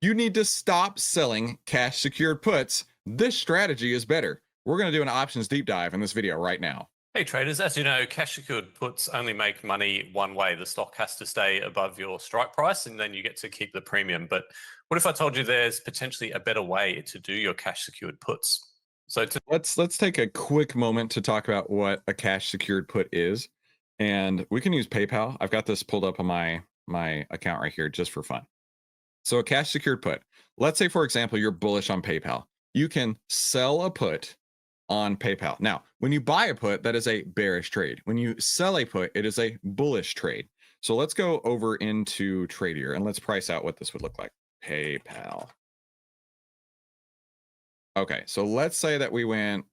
You need to stop selling cash secured puts. This strategy is better. We're going to do an options deep dive in this video right now. Hey traders, as you know, cash secured puts only make money one way. The stock has to stay above your strike price and then you get to keep the premium. But what if I told you there's potentially a better way to do your cash secured puts? So to Let's take a quick moment to talk about what a cash secured put is. And we can use PayPal. I've got this pulled up on my account right here just for fun. So a cash secured put. Let's say, for example, you're bullish on PayPal. You can sell a put on PayPal. Now, when you buy a put, that is a bearish trade. When you sell a put, it is a bullish trade. So let's go over into Tradier and let's price out what this would look like. PayPal. Okay, so let's say that we went,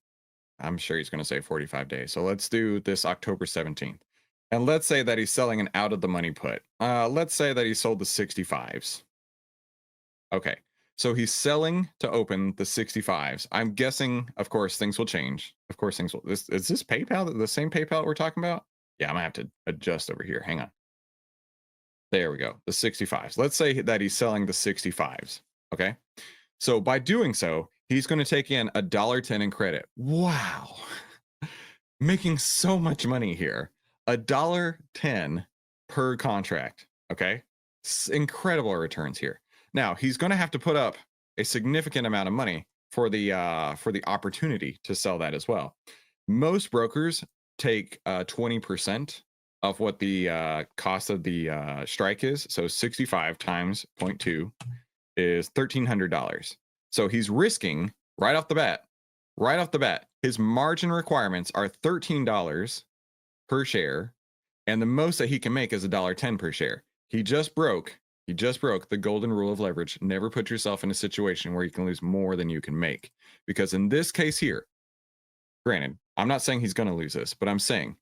I'm sure he's going to say 45 days. So let's do this October 17th. And let's say that he's selling an out of the money put. Let's say that he sold the 65s. Okay, so he's selling to open the 65s. I'm guessing, of course, things will change. Of course, things will. Is this PayPal, the same PayPal we're talking about? Yeah, I'm gonna have to adjust over here. Hang on. There we go. The 65s. Let's say that he's selling the 65s. Okay. So by doing so, he's going to take in $1.10 in credit. Wow. Making so much money here. $1.10 per contract. Okay. Incredible returns here. Now he's going to have to put up a significant amount of money for the opportunity to sell that as well. Most brokers take 20% of what the cost of the strike is. So 65 times 0.2 is $1,300. So he's risking right off the bat, his margin requirements are $13 per share, and the most that he can make is $1.10 per share. He just broke the golden rule of leverage. Never put yourself in a situation where you can lose more than you can make. Because in this case here, granted, I'm not saying he's going to lose this, but I'm saying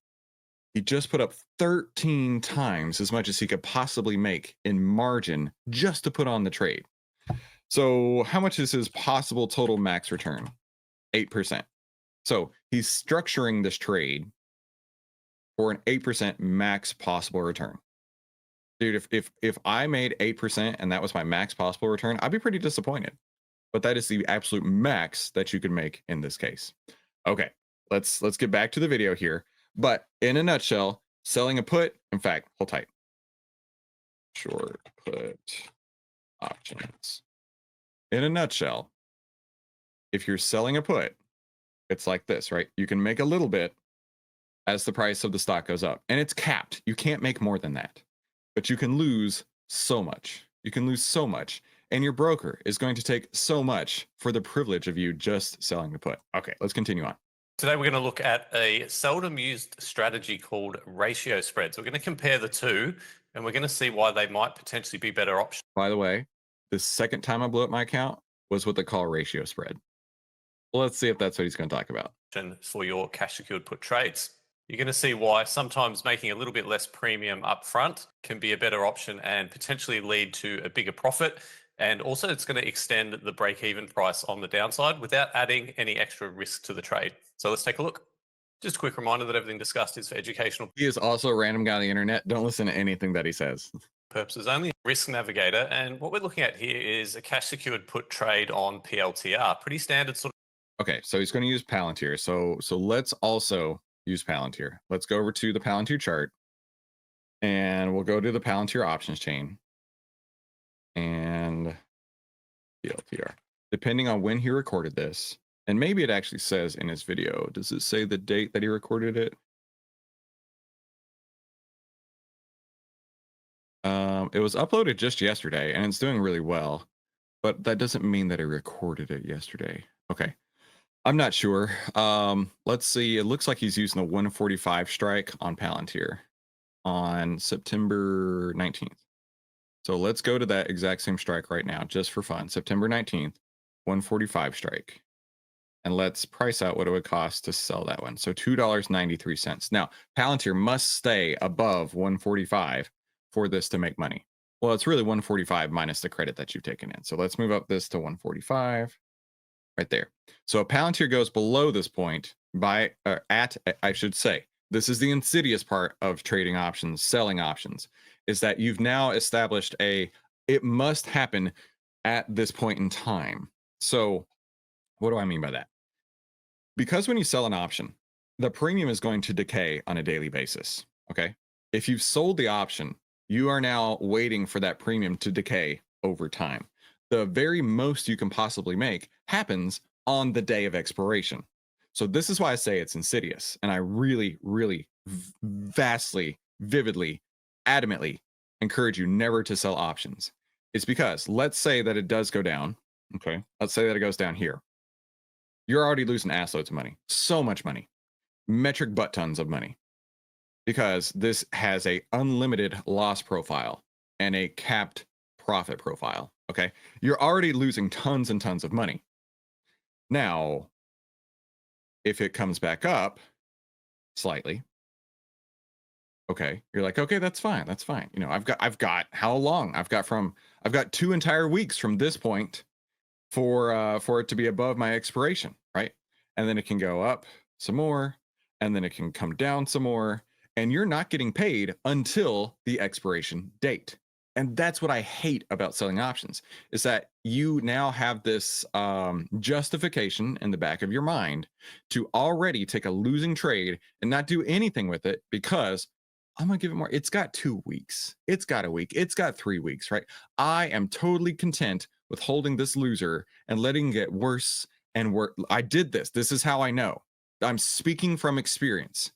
he just put up 13 times as much as he could possibly make in margin just to put on the trade. So how much is his possible total max return? 8%. So he's structuring this trade for an 8% max possible return. Dude, if I made 8% and that was my max possible return, I'd be pretty disappointed. But that is the absolute max that you could make in this case. Okay, let's get back to the video here. But in a nutshell, selling a put, in fact, hold tight. Short put options. In a nutshell, if you're selling a put, it's like this, right? You can make a little bit as the price of the stock goes up, and it's capped. You can't make more than that, but you can lose so much. You can lose so much, and your broker is going to take so much for the privilege of you just selling the put. Okay, let's continue on. today we're going to look at a seldom used strategy called ratio spreads. We're going to compare the two and we're going to see why they might potentially be better options By the way, the second time I blew up my account was what they call ratio spread. Well, let's see if that's what he's going to talk about. for your cash secured put trades. You're going to see why sometimes making a little bit less premium upfront can be a better option and potentially lead to a bigger profit. And also it's going to extend the break-even price on the downside without adding any extra risk to the trade. So let's take a look. Just a quick reminder that everything discussed is for educational He is also a random guy on the internet. Don't listen to anything that he says. purposes only. Risk Navigator. And what we're looking at here is a cash secured put trade on PLTR. Pretty standard sort of. Okay, so he's going to use Palantir. So let's also use Palantir. Let's go over to the Palantir chart and we'll go to the Palantir options chain and PLTR. Depending on when he recorded this, and maybe it actually says in his video, does it say the date that he recorded it? It was uploaded just yesterday and it's doing really well, but that doesn't mean that he recorded it yesterday. Okay. I'm not sure. Let's see. It looks like he's using the 145 strike on Palantir on September 19th. So let's go to that exact same strike right now, just for fun. September 19th, 145 strike. And let's price out what it would cost to sell that one. So $2.93. Now, Palantir must stay above 145 for this to make money. Well, it's really 145 minus the credit that you've taken in. So let's move up this to 145 right there. So if Palantir goes below this point I should say, this is the insidious part of trading options, selling options, is that you've now established it must happen at this point in time. So, what do I mean by that? Because when you sell an option, the premium is going to decay on a daily basis. Okay. If you've sold the option, you are now waiting for that premium to decay over time. The very most you can possibly make happens on the day of expiration. So, this is why I say it's insidious. And I really, really vastly, vividly, adamantly encourage you never to sell options. It's because let's say that it does go down. Okay. Let's say that it goes down here. You're already losing assloads of money, so much money, metric butt tons of money, because this has a unlimited loss profile and a capped profit profile. Okay. You're already losing tons and tons of money. Now, if it comes back up slightly, okay, you're like, okay, that's fine. That's fine. You know, I've got how long? I've got 2 entire weeks from this point for it to be above my expiration, right? And then it can go up some more, and then it can come down some more, and you're not getting paid until the expiration date. And that's what I hate about selling options, is that you now have this justification in the back of your mind to already take a losing trade and not do anything with it because I'm gonna give it more. It's got 2 weeks. It's got a week. It's got 3 weeks, right? I am totally content with holding this loser and letting it get worse and worse. I did this. This is how I know. I'm speaking from experience.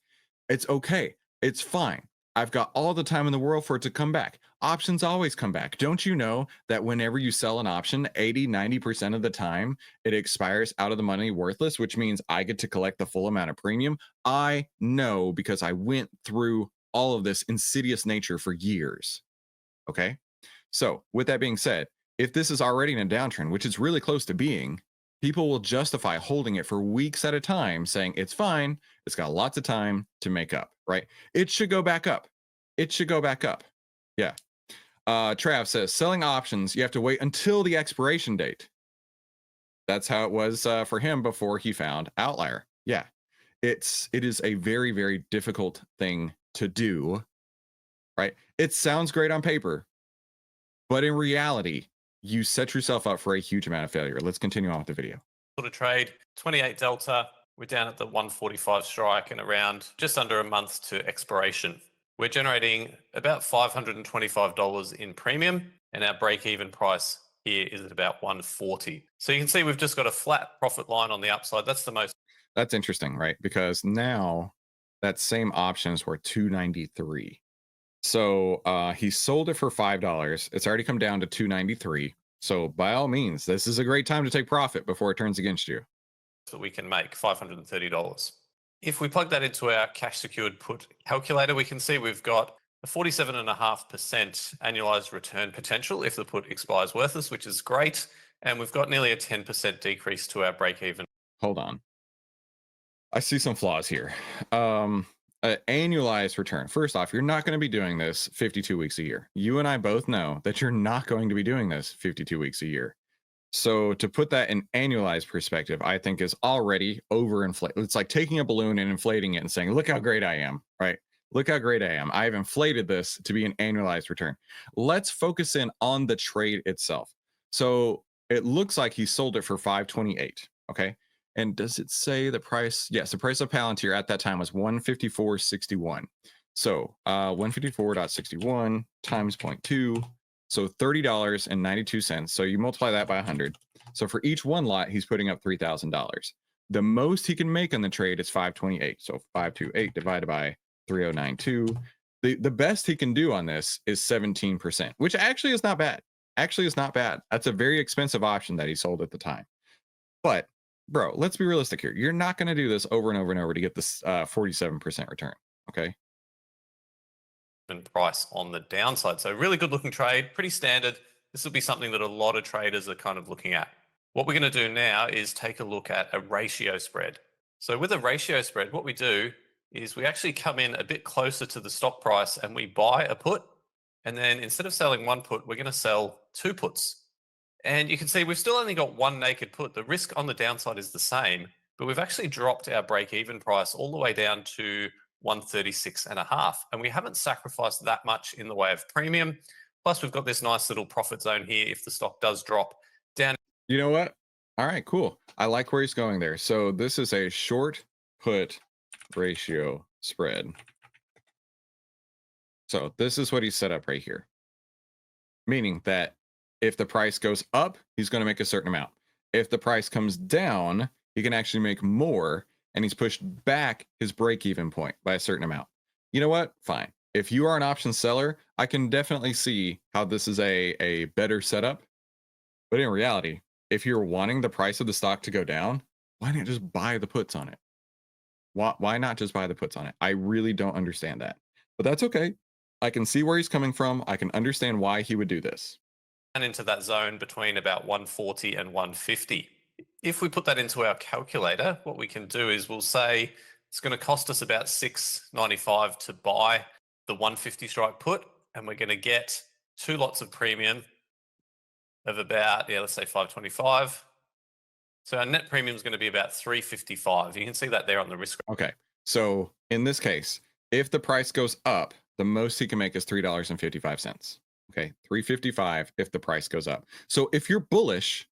It's okay. It's fine. I've got all the time in the world for it to come back. Options always come back. Don't you know that whenever you sell an option, 80-90% of the time it expires out of the money worthless, which means I get to collect the full amount of premium? I know because I went through all of this insidious nature for years. Okay. So, with that being said, if this is already in a downtrend, which it's really close to being, people will justify holding it for weeks at a time, saying it's fine. It's got lots of time to make up, right? It should go back up. It should go back up. Yeah. Trav says selling options, you have to wait until the expiration date. That's how it was for him before he found Outlier. Yeah. It is a very, very difficult thing to do, right? It sounds great on paper, but in reality, you set yourself up for a huge amount of failure. Let's continue on with the video. Sort of trade 28 delta. We're down at the 145 strike and around just under a month to expiration. We're generating about $525 in premium, and our break-even price here is at about 140. So you can see we've just got a flat profit line on the upside. That's the most. That's interesting, right? Because now that same option is worth $293. So he sold it for $5. It's already come down to $293. So by all means, this is a great time to take profit before it turns against you. That we can make $530. If we plug that into our cash secured put calculator, we can see we've got a 47.5% annualized return potential if the put expires worthless, which is great. And we've got nearly a 10% decrease to our break even. Hold on. I see some flaws here. Annualized return. First off, you're not going to be doing this 52 weeks a year. You and I both know that you're not going to be doing this 52 weeks a year. So to put that in annualized perspective, I think is already overinflated. It's like taking a balloon and inflating it and saying, look how great I am, right? Look how great I am. I've inflated this to be an annualized return. Let's focus in on the trade itself. So it looks like he sold it for 528. Okay. And does it say the price? Yes, the price of Palantir at that time was 154.61. So 154.61 times 0.2. So $30.92. So you multiply that by 100. So for each one lot, he's putting up $3,000. The most he can make on the trade is 528. So 528 divided by 3092. The best he can do on this is 17%, which actually is not bad. Actually, is not bad. That's a very expensive option that he sold at the time. But bro, let's be realistic here. You're not going to do this over and over and over to get this 47% return. Okay. Price on the downside. So really good looking trade, pretty standard. This will be something that a lot of traders are kind of looking at. What we're going to do now is take a look at a ratio spread. So with a ratio spread, what we do is we actually come in a bit closer to the stock price and we buy a put. And then instead of selling one put, we're going to sell two puts. And you can see we've still only got one naked put. The risk on the downside is the same, but we've actually dropped our break-even price all the way down to 136.5. And we haven't sacrificed that much in the way of premium. Plus, we've got this nice little profit zone here if the stock does drop Down You know what? All right, cool. I like where he's going there. So this is a short put ratio spread. So this is what he set up right here, meaning that if the price goes up, he's going to make a certain amount. If the price comes down, he can actually make more, and he's pushed back his break even point by a certain amount. You know what? Fine. If you are an option seller, I can definitely see how this is a better setup. But in reality, if you're wanting the price of the stock to go down, why not just buy the puts on it? Why not just buy the puts on it? I really don't understand that. But that's okay. I can see where he's coming from. I can understand why he would do this. into that zone between about 140 and 150. If we put that into our calculator, what we can do is we'll say it's going to cost us about $6.95 to buy the 150 strike put, and we're going to get 2 lots of premium of about, let's say 525. So our net premium is going to be about 355. You can see that there on the risk. Okay. So in this case, if the price goes up, the most he can make is $3.55. Okay. 355 if the price goes up. So if you're bullish,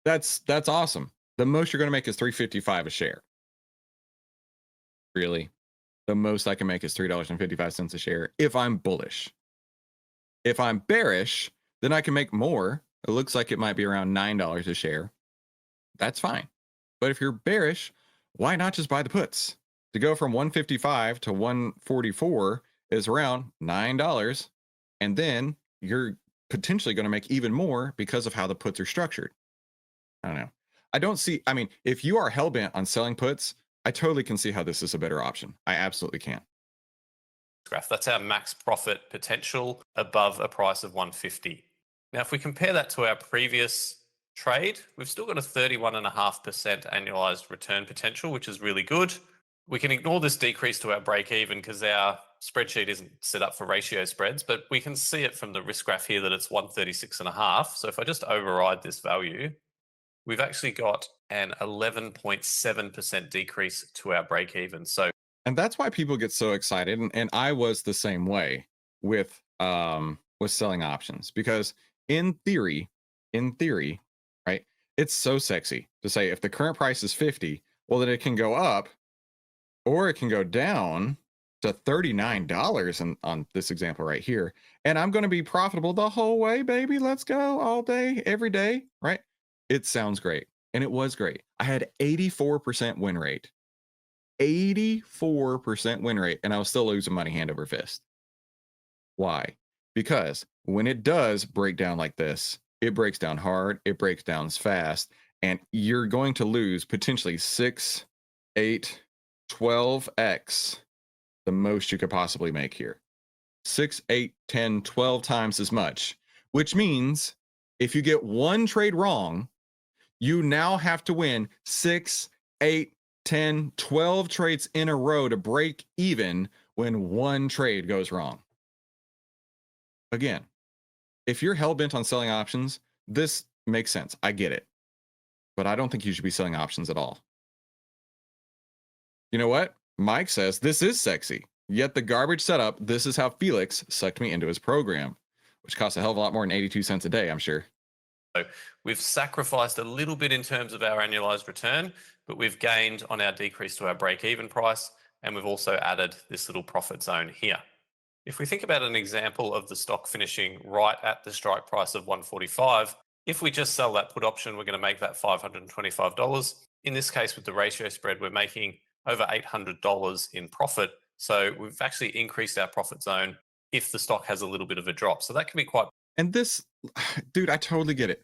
that's awesome. The most you're going to make is 355 a share. Really? The most I can make is $3.55 a share if I'm bullish. If I'm bearish, then I can make more. It looks like it might be around $9 a share. That's fine. But if you're bearish, why not just buy the puts? To go from 155 to 144 is around $9. And then you're potentially going to make even more because of how the puts are structured. I don't know. I don't see, I mean, if you are hellbent on selling puts, I totally can see how this is a better option. I absolutely can. Graph. That's our max profit potential above a price of 150. Now, if we compare that to our previous trade, we've still got a 31.5% annualized return potential, which is really good. We can ignore this decrease to our break even because our spreadsheet isn't set up for ratio spreads, but we can see it from the risk graph here that it's 136.5. So if I just override this value, we've actually got an 11.7% decrease to our break even. So, and that's why people get so excited. And I was the same way with selling options, because in theory, right, it's so sexy to say if the current price is 50, well, then it can go up or it can go down to $39 on this example right here. And I'm going to be profitable the whole way, baby. Let's go all day, every day, right? It sounds great. And it was great. I had 84% win rate. 84% win rate, and I was still losing money hand over fist. Why? Because when it does break down like this, it breaks down hard, it breaks down fast, and you're going to lose potentially 6, 8, 12x the most you could possibly make here. 6, 8, 10, 12 times as much, which means if you get one trade wrong, you now have to win 6, 8, 10, 12 trades in a row to break even when one trade goes wrong. Again, if you're hell-bent on selling options, this makes sense. I get it. But I don't think you should be selling options at all. You know what? Mike says this is sexy. Yet the garbage setup, this is how Felix sucked me into his program, which costs a hell of a lot more than 82 cents a day, I'm sure. So we've sacrificed a little bit in terms of our annualized return, but we've gained on our decrease to our break-even price, and we've also added this little profit zone here. If we think about an example of the stock finishing right at the strike price of 145, if we just sell that put option, we're going to make that $525. In this case, with the ratio spread, we're making over $800 in profit. So we've actually increased our profit zone if the stock has a little bit of a drop. So that can be quite. And this, dude, I totally get it.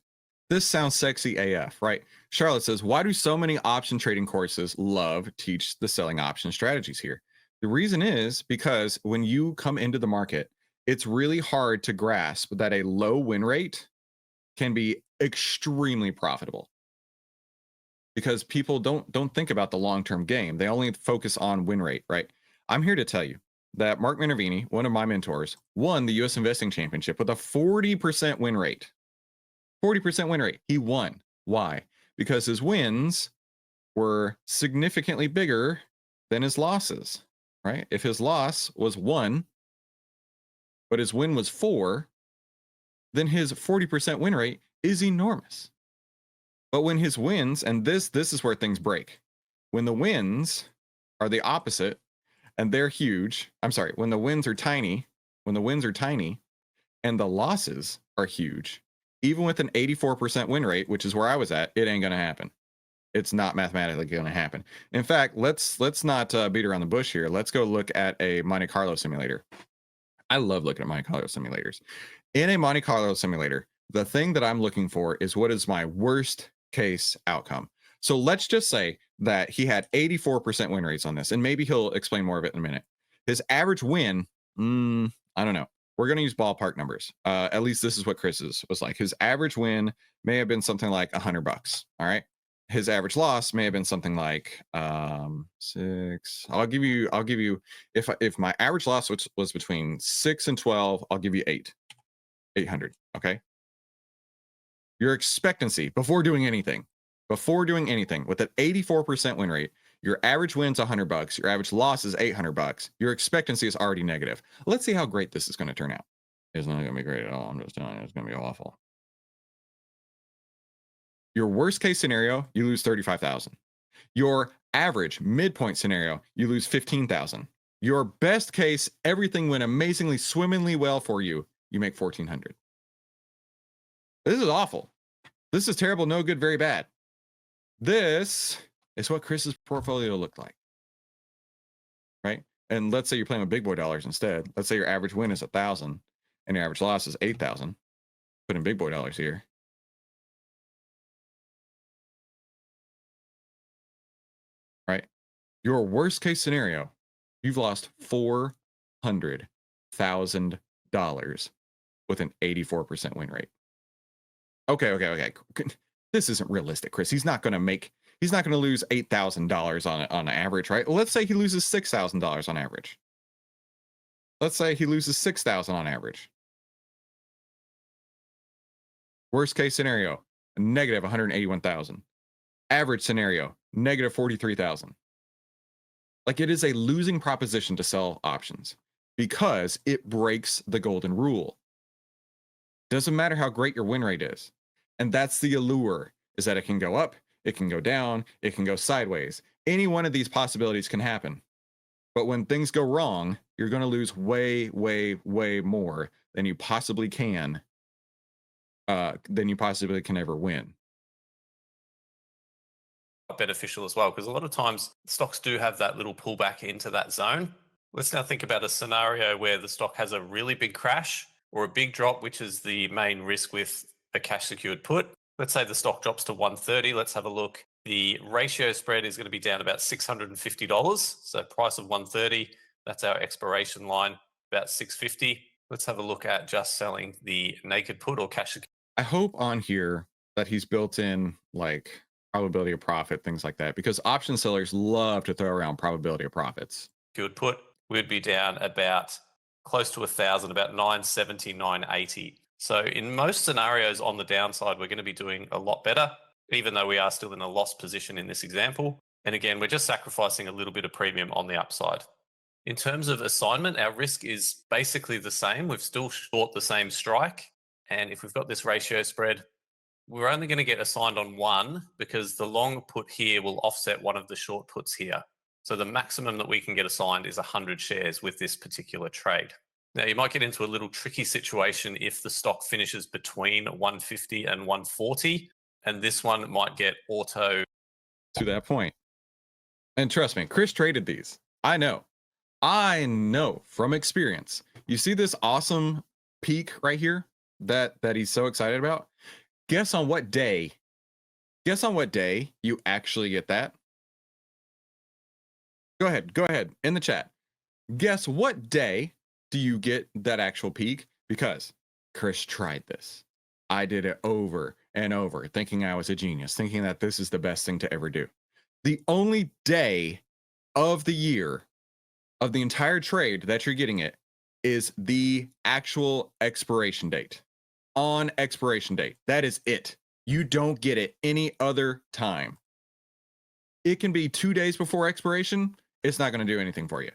This sounds sexy AF, right? Charlotte says, why do so many option trading courses teach the selling option strategies here? The reason is because when you come into the market, it's really hard to grasp that a low win rate can be extremely profitable, because people don't think about the long-term game. They only focus on win rate, right? I'm here to tell you that Mark Minervini, one of my mentors, won the US Investing Championship with a 40% win rate. 40% win rate. He won. Why? Because his wins were significantly bigger than his losses, right? If his loss was 1, but his win was 4, then his 40% win rate is enormous. But when his wins, and this is where things break. When the wins are the opposite and they're huge, I'm sorry, when the wins are tiny, and the losses are huge, even with an 84% win rate, which is where I was at, it ain't going to happen. It's not mathematically going to happen. In fact, let's not beat around the bush here. Let's go look at a Monte Carlo simulator. I love looking at Monte Carlo simulators. In a Monte Carlo simulator, the thing that I'm looking for is what is my worst case outcome. So let's just say that he had 84% win rates on this, and maybe he'll explain more of it in a minute. His average win, I don't know. We're going to use ballpark numbers. At least this is what Chris's was like. His average win may have been something like $100. All right. His average loss may have been something like 6. I'll give you if my average loss was between 6 and 12, I'll give you 800. Okay. Your expectancy before doing anything with an 84% win rate, your average win's $100, your average loss is $800. Your expectancy is already negative. Let's see how great this is going to turn out. It's not going to be great at all. I'm just telling you, it's going to be awful. Your worst case scenario, you lose 35,000. Your average midpoint scenario, you lose 15,000. Your best case, everything went amazingly, swimmingly well for you, you make 1,400. This is awful. This is terrible, no good, very bad. This is what Chris's portfolio looked like, right? And let's say you're playing with big boy dollars instead. Let's say your average win is 1,000 and your average loss is 8,000. Put in big boy dollars here. Right? Your worst case scenario, you've lost $400,000 with an 84% win rate. Okay. This isn't realistic, Chris. He's not going to lose $8,000 on average, right? Let's say he loses $6,000 on average. Let's say he loses $6,000 on average. Worst case scenario, negative 181,000. Average scenario, negative 43,000. Like, it is a losing proposition to sell options because it breaks the golden rule. Doesn't matter how great your win rate is. And that's the allure, is that it can go up, it can go down, it can go sideways. Any one of these possibilities can happen. But when things go wrong, you're going to lose way, way, way more than you possibly can ever win. Beneficial as well, because a lot of times stocks do have that little pullback into that zone. Let's now think about a scenario where the stock has a really big crash or a big drop, which is the main risk with a cash secured put. Let's say the stock drops to 130. Let's have a look. The ratio spread is going to be down about $650. So price of 130, that's our expiration line, about 650. Let's have a look at just selling the naked put or cash secured. I hope on here that he's built in like probability of profit, things like that, because option sellers love to throw around probability of profits. Good put, we'd be down about close to 1,000, about 970, 980. So in most scenarios on the downside, we're going to be doing a lot better, even though we are still in a loss position in this example. And again, we're just sacrificing a little bit of premium on the upside. In terms of assignment, our risk is basically the same. We've still short the same strike. And if we've got this ratio spread, we're only going to get assigned on one because the long put here will offset one of the short puts here. So the maximum that we can get assigned is 100 shares with this particular trade. Now, you might get into a little tricky situation if the stock finishes between 150 and 140, and this one might get auto to that point. And trust me, Chris traded these. I know from experience. You see this awesome peak right here that he's so excited about? Guess on what day you actually get that? Go ahead in the chat. Guess what day do you get that actual peak? Because Chris tried this. I did it over and over, thinking I was a genius, thinking that this is the best thing to ever do. The only day of the year of the entire trade that you're getting it is the actual expiration date. On expiration date. That is it. You don't get it any other time. It can be 2 days before expiration. It's not going to do anything for you.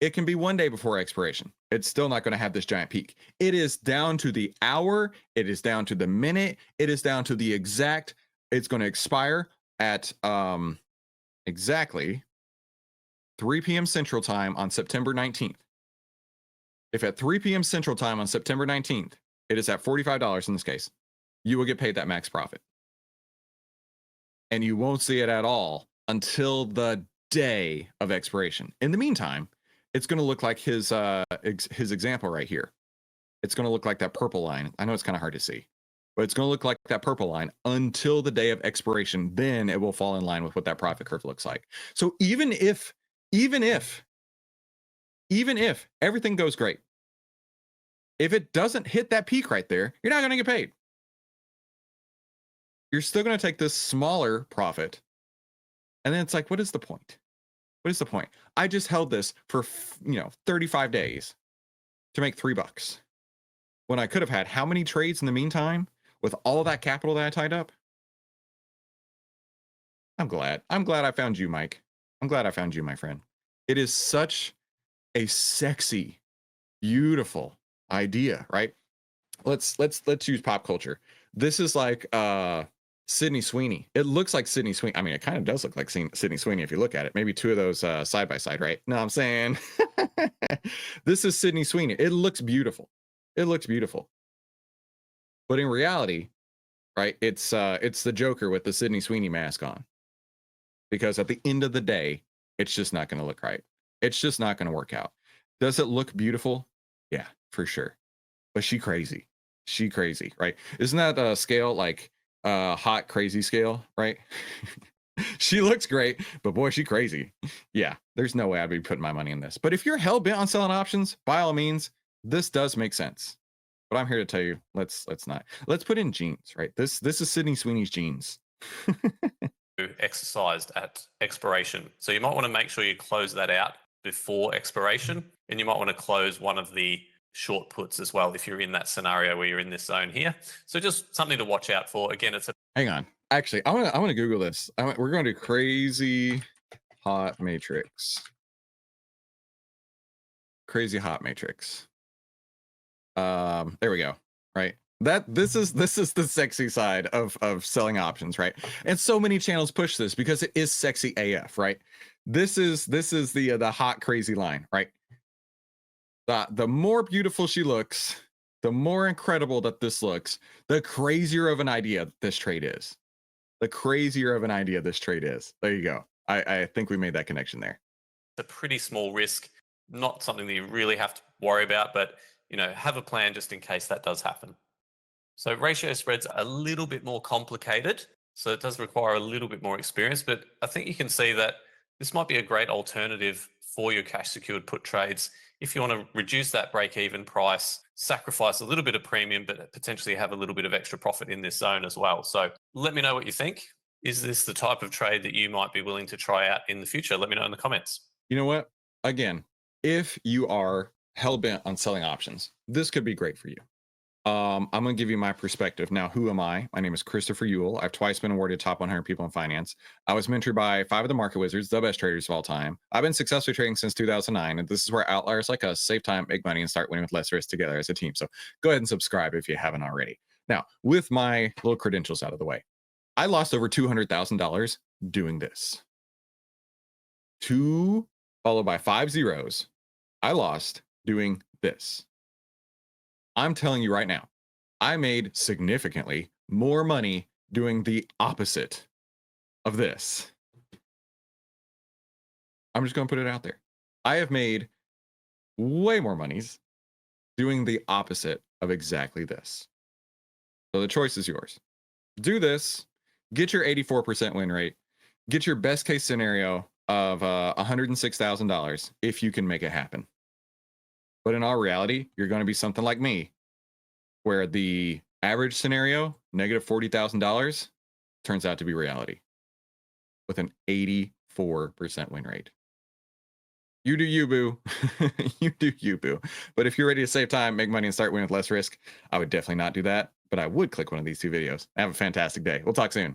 It can be 1 day before expiration. It's still not going to have this giant peak. It is down to the hour. It is down to the minute. It is down to the exact. It's going to expire at exactly 3 p.m. Central Time on September 19th. If at 3 p.m. Central Time on September 19th, it is at $45 in this case, you will get paid that max profit. And you won't see it at all until the day of expiration. In the meantime, it's going to look like his example right here. It's going to look like that purple line. I know it's kind of hard to see, but it's going to look like that purple line until the day of expiration. Then it will fall in line with what that profit curve looks like. So even if everything goes great, if it doesn't hit that peak right there, you're not going to get paid. You're still going to take this smaller profit. And then it's like, what is the point? What is the point? I just held this for, 35 days to make $3 when I could have had how many trades in the meantime with all of that capital that I tied up? I'm glad I found you, Mike. I'm glad I found you, my friend. It is such a sexy, beautiful idea, right? Let's use pop culture. This is like Sydney Sweeney. It looks like Sydney Sweeney. I mean, it kind of does look like Sydney Sweeney if you look at it. Maybe two of those side by side, right? No, I'm saying this is Sydney Sweeney. It looks beautiful. It looks beautiful. But in reality, right, it's the Joker with the Sydney Sweeney mask on. Because at the end of the day, it's just not going to look right. It's just not going to work out. Does it look beautiful? Yeah, for sure. But she crazy, right? Isn't that a scale like hot crazy scale, right? She looks great, but boy, she crazy. Yeah, there's no way I'd be putting my money in this. But if you're hell bent on selling options, by all means, this does make sense. But I'm here to tell you, let's not. Let's put in jeans, right? This is Sydney Sweeney's jeans. Exercised at expiration. So you might want to make sure you close that out before expiration, and you might want to close one of the short puts as well if you're in that scenario where you're in this zone here. So just something to watch out for. Again, it's a hang on. Actually, I want to Google this. We're going to do crazy hot matrix. Crazy hot matrix. There we go. Right. This is the sexy side of selling options, right? And so many channels push this because it is sexy AF, right? This is the hot crazy line, right? The more beautiful she looks, the more incredible that this looks, the crazier of an idea this trade is. The crazier of an idea this trade is. There you go. I think we made that connection there. It's a pretty small risk, not something that you really have to worry about, but have a plan just in case that does happen. So ratio spreads are a little bit more complicated, so it does require a little bit more experience, but I think you can see that this might be a great alternative for your cash secured put trades if you want to reduce that break-even price, sacrifice a little bit of premium, but potentially have a little bit of extra profit in this zone as well. So let me know what you think. Is this the type of trade that you might be willing to try out in the future? Let me know in the comments. You know what? Again, if you are hell-bent on selling options, this could be great for you. I'm going to give you my perspective. Now, who am I? My name is Christopher Ewell. I've twice been awarded top 100 people in finance. I was mentored by 5 of the market wizards, the best traders of all time. I've been successfully trading since 2009, and this is where outliers like us save time, make money, and start winning with less risk together as a team. So go ahead and subscribe if you haven't already. Now, with my little credentials out of the way, I lost over $200,000 doing this. 2 followed by 5 zeros. I lost doing this. I'm telling you right now, I made significantly more money doing the opposite of this. I'm just going to put it out there. I have made way more monies doing the opposite of exactly this. So the choice is yours. Do this, get your 84% win rate, get your best case scenario of $106,000 if you can make it happen. But in all reality, you're going to be something like me, where the average scenario, negative $40,000, turns out to be reality with an 84% win rate. You do you, boo. You do you, boo. But if you're ready to save time, make money, and start winning with less risk, I would definitely not do that. But I would click one of these 2 videos. Have a fantastic day. We'll talk soon.